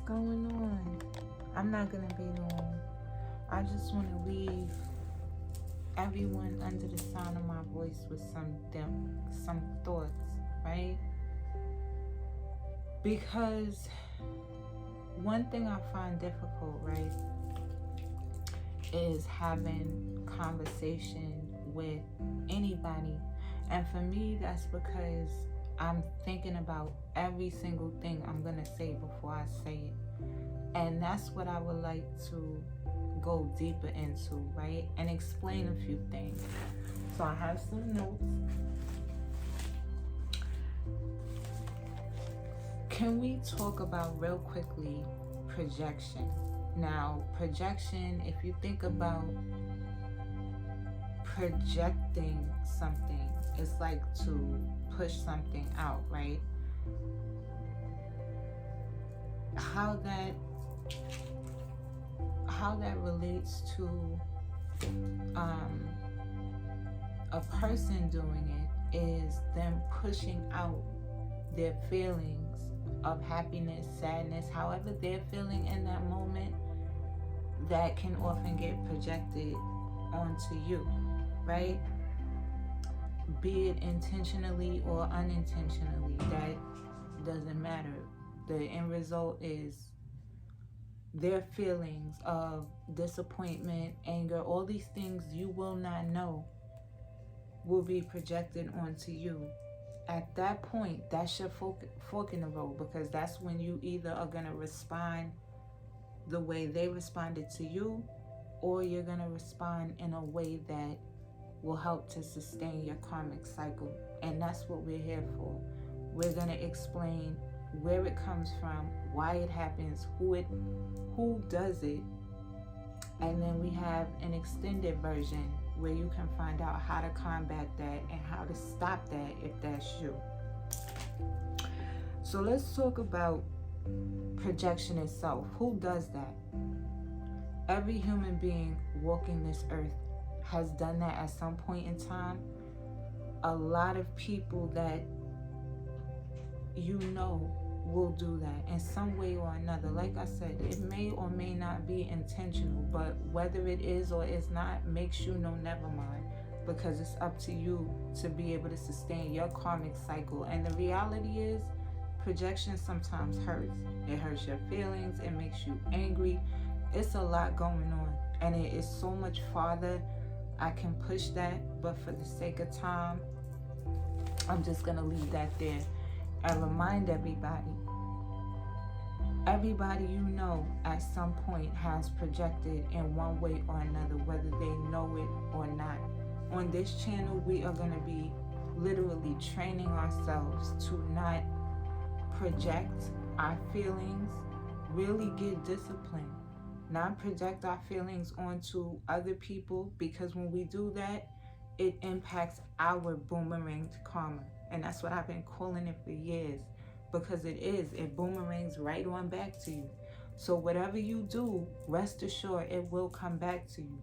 going on? I'm not going to be long. I just want to leave everyone under the sound of my voice with some thoughts, right? Because one thing I find difficult, right, is having conversation with anybody. And for me, that's because I'm thinking about every single thing I'm going to say before I say it. And that's what I would like to go deeper into, right? And explain a few things. So I have some notes. Can we talk about real quickly projection? Now, projection, if you think about projecting something, it's like to push something out, right? How that relates to a person doing it is them pushing out their feelings of happiness, sadness, however they're feeling in that moment, that can often get projected onto you, right? Be it intentionally or unintentionally, that doesn't matter. The end result is their feelings of disappointment, anger, all these things you will not know will be projected onto you. At that point, that's your fork in the road, because that's when you either are going to respond the way they responded to you, or you're going to respond in a way that will help to sustain your karmic cycle. And that's what we're here for. We're going to explain where it comes from, why it happens, who does it, and then we have an extended version where you can find out how to combat that and how to stop that if that's you. So let's talk about projection itself. Who does that? Every human being walking this earth has done that at some point in time. A lot of people that you know will do that in some way or another. Like I said, it may or may not be intentional, but whether it is or is not makes you know never mind, because it's up to you to be able to sustain your karmic cycle. And the reality is, projection sometimes hurts. It hurts your feelings, it makes you angry. It's a lot going on, and it is so much farther I can push that, but for the sake of time, I'm just gonna leave that there and remind everybody you know at some point has projected in one way or another, whether they know it or not. On this channel, we are going to be literally training ourselves to not project our feelings, really get disciplined, not project our feelings onto other people, because when we do that, it impacts our boomerang karma. And that's what I've been calling it for years, because it boomerangs right on back to you. So whatever you do, rest assured it will come back to you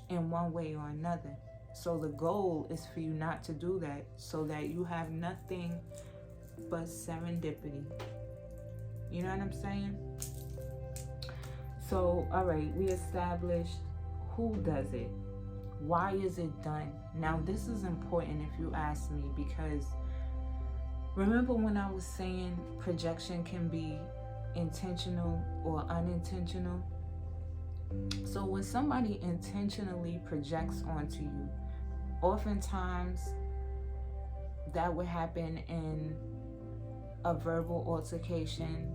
in one way or another. So the goal is for you not to do that, so that you have nothing but serendipity. You know what I'm saying? So, all right, we established who does it. Why is it done? Now, this is important if you ask me, because remember when I was saying projection can be intentional or unintentional? So when somebody intentionally projects onto you, oftentimes that would happen in a verbal altercation,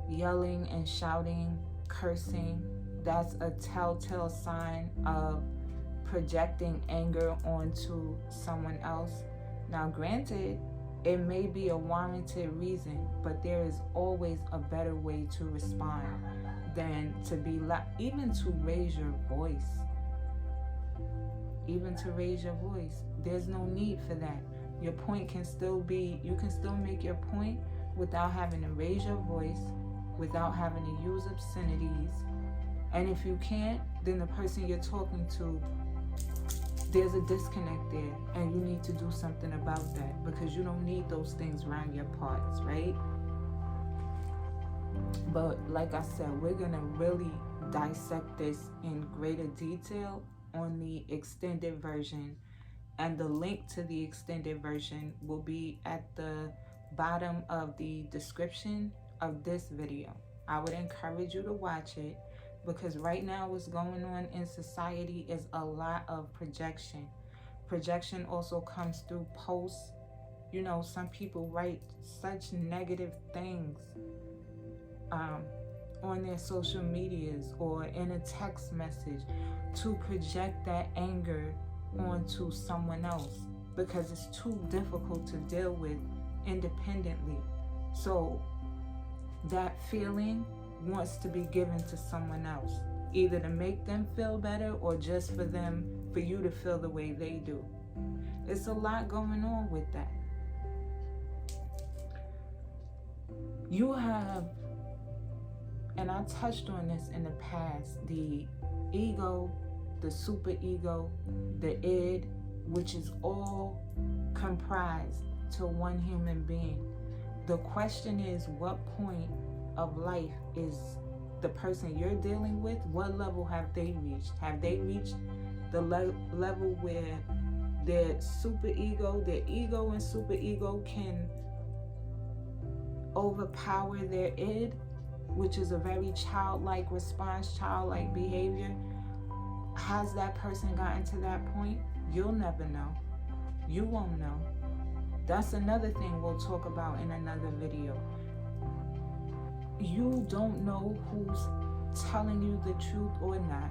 yelling and shouting, cursing. That's a telltale sign of projecting anger onto someone else. Now, granted, it may be a warranted reason, but there is always a better way to respond than to be even to raise your voice. Even to raise your voice. There's no need for that. Your point can still be, you can still make your point without having to raise your voice, without having to use obscenities. And if you can't, then the person you're talking to, there's a disconnect there, and you need to do something about that, because you don't need those things around your parts, right? But like I said, we're going to really dissect this in greater detail on the extended version. And the link to the extended version will be at the bottom of the description of this video. I would encourage you to watch it, because right now what's going on in society is a lot of projection. Projection also comes through posts. You know, some people write such negative things on their social medias or in a text message to project that anger onto someone else, because it's too difficult to deal with independently. So that feeling wants to be given to someone else, either to make them feel better or just for you to feel the way they do. It's a lot going on with that. You have, and I touched on this in the past, the ego, the super ego, the id, which is all comprised to one human being. The question is, what point of life is the person you're dealing with, what level have they reached? Have they reached the level where their super ego, their ego and super ego can overpower their id, which is a very childlike response, childlike behavior? Has that person gotten to that point? You'll never know. You won't know. That's another thing we'll talk about in another video. You don't know who's telling you the truth or not,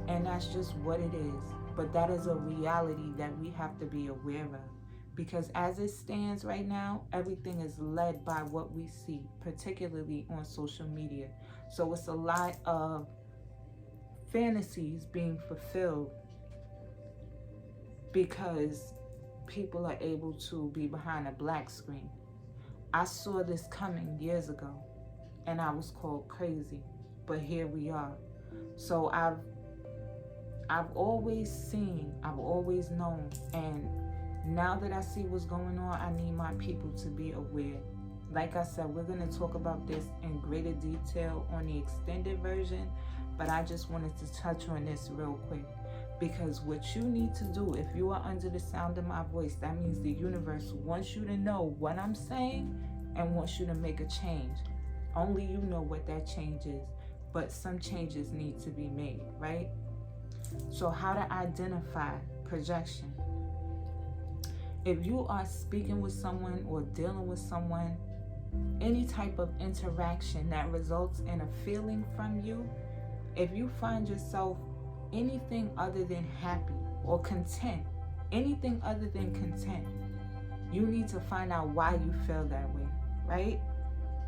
and that's just what it is. But that is a reality that we have to be aware of, because as it stands right now, everything is led by what we see, particularly on social media. So it's a lot of fantasies being fulfilled because people are able to be behind a black screen. I saw this coming years ago, and I was called crazy, but here we are. So I've always seen, I've always known, and now that I see what's going on, I need my people to be aware. Like I said, we're going to talk about this in greater detail on the extended version, but I just wanted to touch on this real quick, because what you need to do, if you are under the sound of my voice, that means the universe wants you to know what I'm saying and wants you to make a change. Only you know what that change is, but some changes need to be made, right? So how to identify projection? If you are speaking with someone or dealing with someone, any type of interaction that results in a feeling from you, if you find yourself anything other than happy or content, anything other than content, you need to find out why you feel that way, right?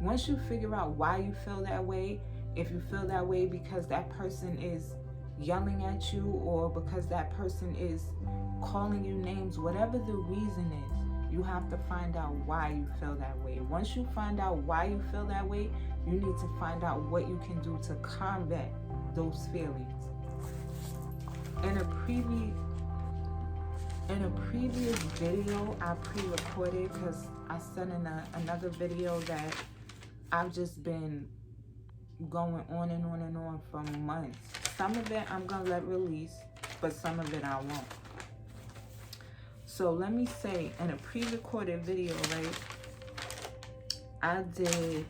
Once you figure out why you feel that way, if you feel that way because that person is yelling at you, or because that person is calling you names, whatever the reason is, you have to find out why you feel that way. Once you find out why you feel that way, you need to find out what you can do to combat those feelings. In a previous video I pre-recorded, because I said in another video that I've just been going on and on and on for months. Some of it I'm gonna let release, but some of it I won't. So let me say, in a pre-recorded video, right, I did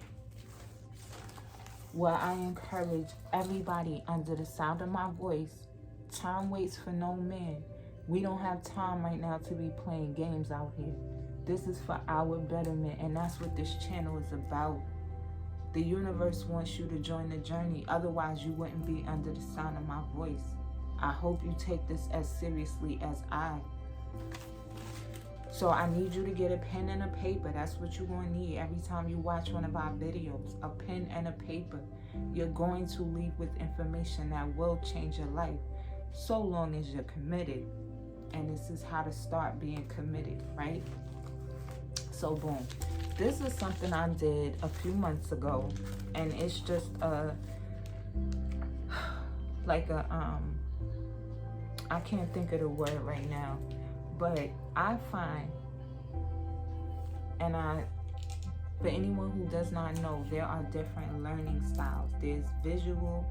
what I encourage everybody under the sound of my voice. Time waits for no man. We don't have time right now to be playing games out here. This is for our betterment, and that's what this channel is about. The universe wants you to join the journey, otherwise you wouldn't be under the sound of my voice. I hope you take this as seriously as I. So I need you to get a pen and a paper. That's what you're going to need every time you watch one of our videos. A pen and a paper. You're going to leave with information that will change your life, so long as you're committed. And this is how to start being committed, right? So boom. This is something I did a few months ago, and it's just like a I can't think of the word right now, but I find, and For anyone who does not know, there are different learning styles. There's visual,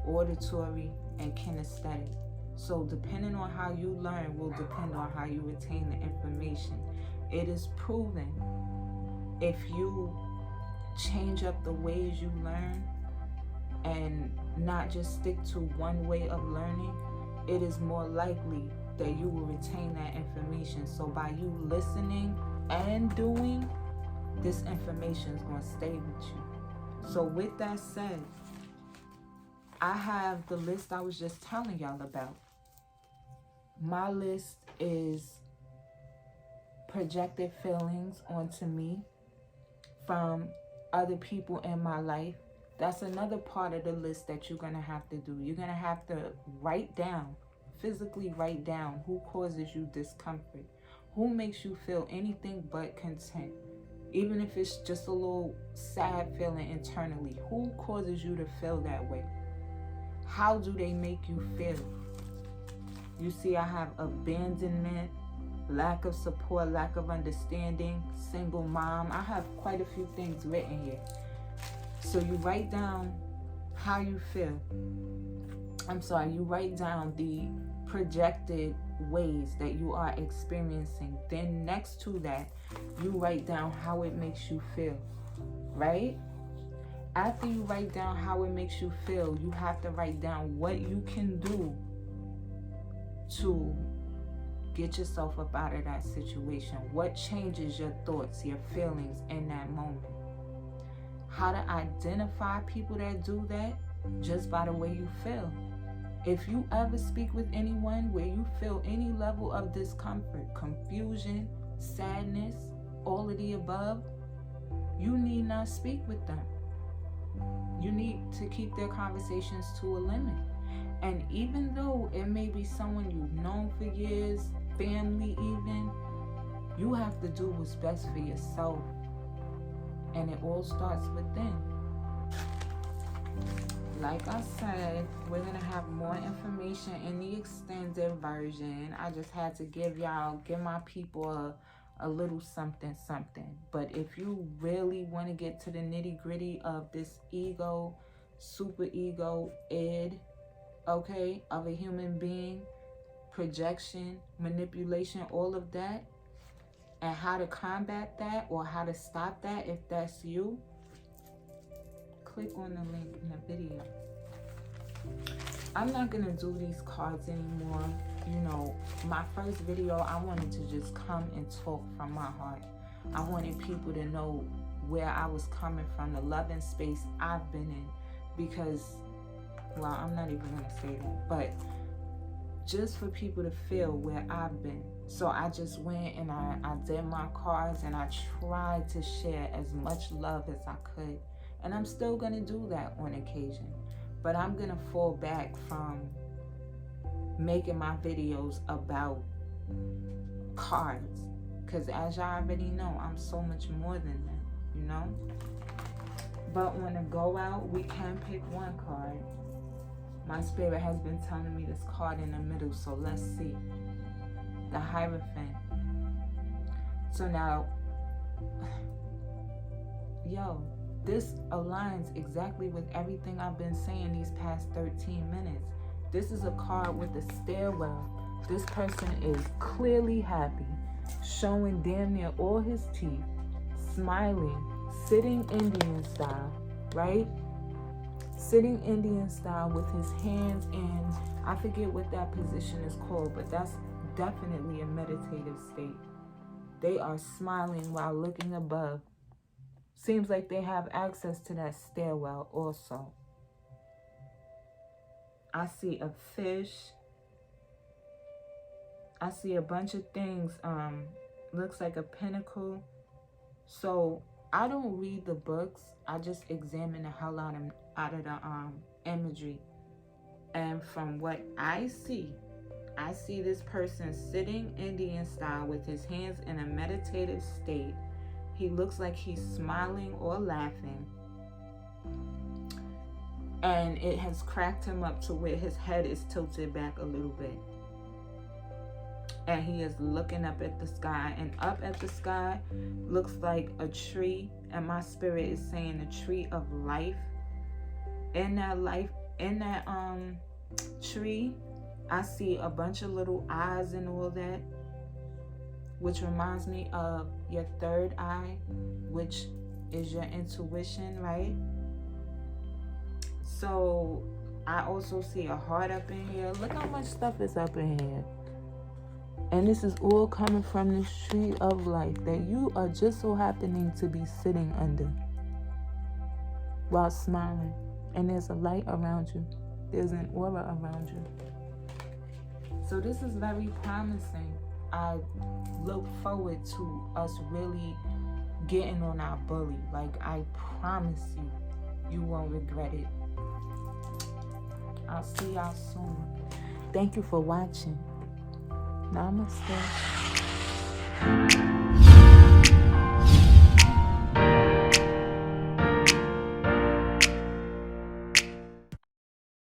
auditory, and kinesthetic. So depending on how you learn will depend on how you retain the information. It is proven if you change up the ways you learn and not just stick to one way of learning, it is more likely that you will retain that information. So by you listening and doing, this information is going to stay with you. So with that said, I have the list I was just telling y'all about. My list is projected feelings onto me from other people in my life. That's another part of the list that you're going to have to do. You're going to have to write down, physically write down who causes you discomfort, who makes you feel anything but content, even if it's just a little sad feeling internally. Who causes you to feel that way? How do they make you feel? You see, I have abandonment, lack of support, lack of understanding, single mom. I have quite a few things written here. So you write down how you feel. You write down the projected ways that you are experiencing. Then next to that, you write down how it makes you feel, right? After you write down how it makes you feel, you have to write down what you can do to get yourself up out of that situation. What changes your thoughts, your feelings in that moment. How to identify people that do that? Just by the way you feel. If you ever speak with anyone where you feel any level of discomfort, confusion, sadness, all of the above, you need not speak with them. You need to keep their conversations to a limit. And even though it may be someone you've known for years, family even, you have to do what's best for yourself. And it all starts within. Like I said, we're going to have more information in the extended version. I just had to give my people a little something. But if you really want to get to the nitty gritty of this ego, super ego, id, okay, of a human being, projection, manipulation, all of that, and how to combat that or how to stop that if that's you, click on the link in the video. I'm not gonna do these cards anymore. You know, my first video, I wanted to just come and talk from my heart. I wanted people to know where I was coming from, the loving space I've been in, because, well, I'm not even gonna say that, but just for people to feel where I've been. So I just went and I did my cards and I tried to share as much love as I could. And I'm still going to do that on occasion. But I'm going to fall back from making my videos about cards. Because as y'all already know, I'm so much more than that, you know? But when I go out, we can pick one card. My spirit has been telling me this card in the middle, so let's see. The Hierophant. So now, this aligns exactly with everything I've been saying these past 13 minutes. This is a card with a stairwell. This person is clearly happy, showing damn near all his teeth, smiling, sitting Indian style, right? Sitting Indian style with his hands in, I forget what that position is called, but that's definitely a meditative state. They are smiling while looking above. Seems like they have access to that stairwell also. I see a fish. I see a bunch of things. Looks like a pinnacle. So I don't read the books. I just examine the hell out of the imagery. And from what I see this person sitting Indian style with his hands in a meditative state. He looks like he's smiling or laughing. And it has cracked him up to where his head is tilted back a little bit. and he is looking up at the sky, and up at the sky looks like a tree, and my spirit is saying a tree of life. In that tree, I see a bunch of little eyes and all that, which reminds me of your third eye, which is your intuition, right? So I also see a heart up in here. Look how much stuff is up in here. And this is all coming from this tree of life that you are just so happening to be sitting under while smiling. And there's a light around you. There's an aura around you. So this is very promising. I look forward to us really getting on our bully. Like, I promise you, you won't regret it. I'll see y'all soon. Thank you for watching. Namaste.